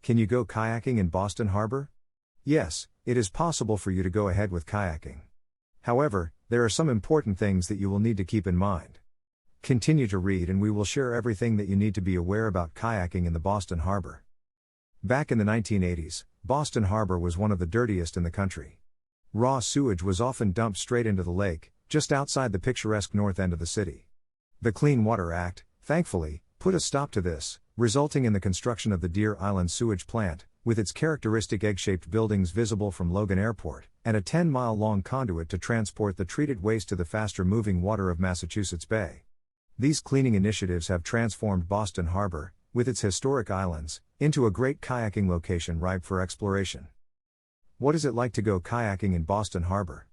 Can you go kayaking in Boston Harbor? Yes, it is possible for you to go ahead with kayaking. However, there are some important things that you will need to keep in mind. Continue to read and we will share everything that you need to be aware about kayaking in the Boston Harbor. Back in the 1980s, Boston Harbor was one of the dirtiest in the country. Raw sewage was often dumped straight into the lake, just outside the picturesque north end of the city. The Clean Water Act, thankfully, put a stop to this, resulting in the construction of the Deer Island Sewage Plant, with its characteristic egg-shaped buildings visible from Logan Airport, and a 10-mile-long conduit to transport the treated waste to the faster-moving water of Massachusetts Bay. These cleaning initiatives have transformed Boston Harbor, with its historic islands, into a great kayaking location ripe for exploration. What is it like to go kayaking in Boston Harbor?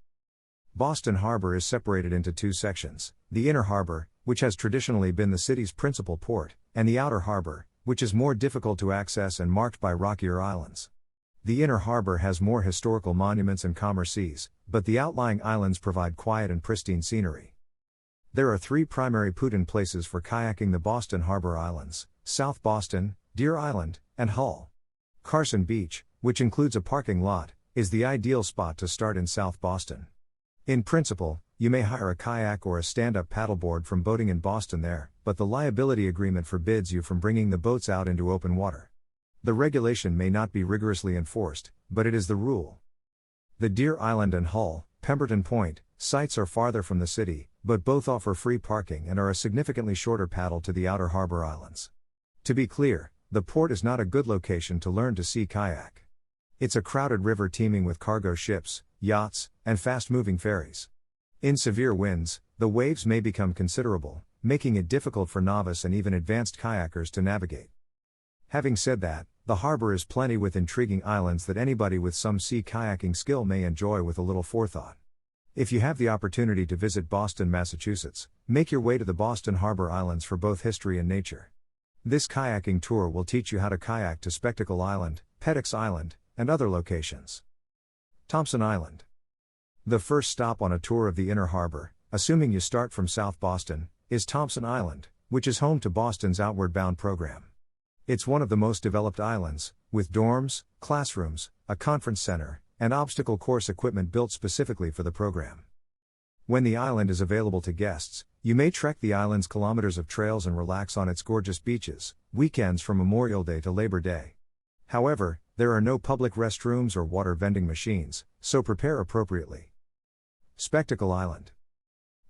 Boston Harbor is separated into two sections: the Inner Harbor, which has traditionally been the city's principal port, and the Outer Harbor, which is more difficult to access and marked by rockier islands. The Inner Harbor has more historical monuments and calmer seas, but the outlying islands provide quiet and pristine scenery. There are three primary put-in places for kayaking the Boston Harbor Islands: South Boston, Deer Island, and Hull. Carson Beach, which includes a parking lot, is the ideal spot to start in South Boston. In principle, you may hire a kayak or a stand-up paddleboard from boating in Boston there, but the liability agreement forbids you from bringing the boats out into open water. The regulation may not be rigorously enforced, but it is the rule. The Deer Island and Hull, Pemberton Point, sites are farther from the city, but both offer free parking and are a significantly shorter paddle to the Outer Harbor Islands. To be clear, the port is not a good location to learn to sea kayak. It's a crowded river teeming with cargo ships, yachts, and fast-moving ferries. In severe winds, the waves may become considerable, making it difficult for novice and even advanced kayakers to navigate. Having said that, the harbor is plenty with intriguing islands that anybody with some sea kayaking skill may enjoy with a little forethought. If you have the opportunity to visit Boston, Massachusetts, make your way to the Boston Harbor Islands for both history and nature. This kayaking tour will teach you how to kayak to Spectacle Island, Pettix Island, and other locations. Thompson Island. The first stop on a tour of the Inner Harbor, assuming you start from South Boston, is Thompson Island, which is home to Boston's Outward Bound program. It's one of the most developed islands, with dorms, classrooms, a conference center, and obstacle course equipment built specifically for the program. When the island is available to guests, you may trek the island's kilometers of trails and relax on its gorgeous beaches, weekends from Memorial Day to Labor Day. However, there are no public restrooms or water vending machines, so prepare appropriately. Spectacle Island.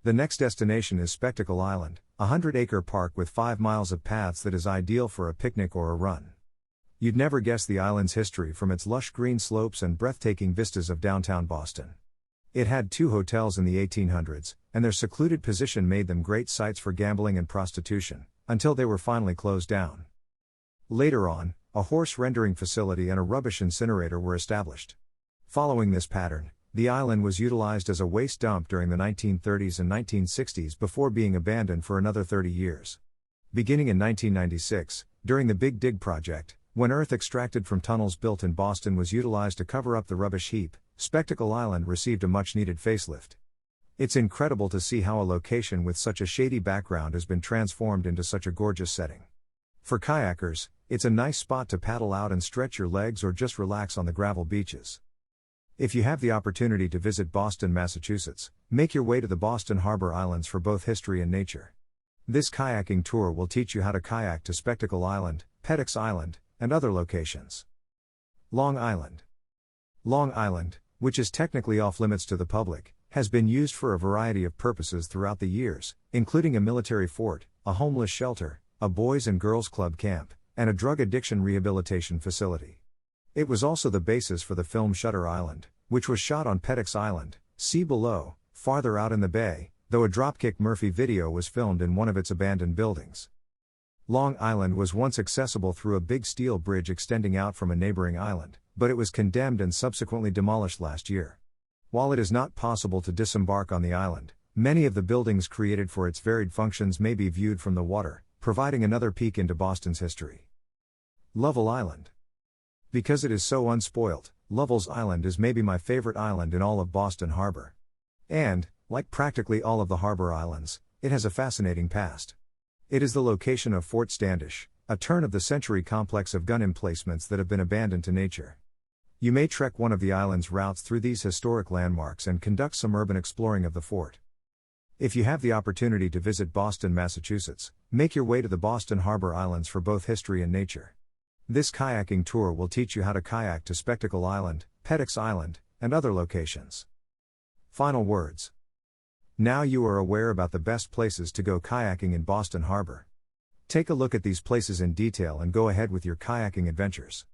The next destination is Spectacle Island, a 100-acre park with 5 miles of paths that is ideal for a picnic or a run. You'd never guess the island's history from its lush green slopes and breathtaking vistas of downtown Boston. It had 2 hotels in the 1800s, and their secluded position made them great sites for gambling and prostitution, until they were finally closed down. Later on, a horse rendering facility and a rubbish incinerator were established. Following this pattern, the island was utilized as a waste dump during the 1930s and 1960s before being abandoned for another 30 years. Beginning in 1996, during the Big Dig project, when earth extracted from tunnels built in Boston was utilized to cover up the rubbish heap, Spectacle Island received a much-needed facelift. It's incredible to see how a location with such a shady background has been transformed into such a gorgeous setting. For kayakers, it's a nice spot to paddle out and stretch your legs or just relax on the gravel beaches. If you have the opportunity to visit Boston, Massachusetts, make your way to the Boston Harbor Islands for both history and nature. This kayaking tour will teach you how to kayak to Spectacle Island, Pettix Island, and other locations. Long Island. Long Island, which is technically off-limits to the public, has been used for a variety of purposes throughout the years, including a military fort, a homeless shelter, a boys and girls club camp, and a drug addiction rehabilitation facility. It was also the basis for the film Shutter Island, which was shot on Pettix Island, see below, farther out in the bay, though a Dropkick Murphy video was filmed in one of its abandoned buildings. Long Island was once accessible through a big steel bridge extending out from a neighboring island, but it was condemned and subsequently demolished last year. While it is not possible to disembark on the island, many of the buildings created for its varied functions may be viewed from the water, providing another peek into Boston's history. Lovell Island. Because it is so unspoilt, Lovell's Island is maybe my favorite island in all of Boston Harbor. And, like practically all of the harbor islands, it has a fascinating past. It is the location of Fort Standish, a turn-of-the-century complex of gun emplacements that have been abandoned to nature. You may trek one of the island's routes through these historic landmarks and conduct some urban exploring of the fort. If you have the opportunity to visit Boston, Massachusetts, make your way to the Boston Harbor Islands for both history and nature. This kayaking tour will teach you how to kayak to Spectacle Island, Pettix Island, and other locations. Final words. Now you are aware about the best places to go kayaking in Boston Harbor. Take a look at these places in detail and go ahead with your kayaking adventures.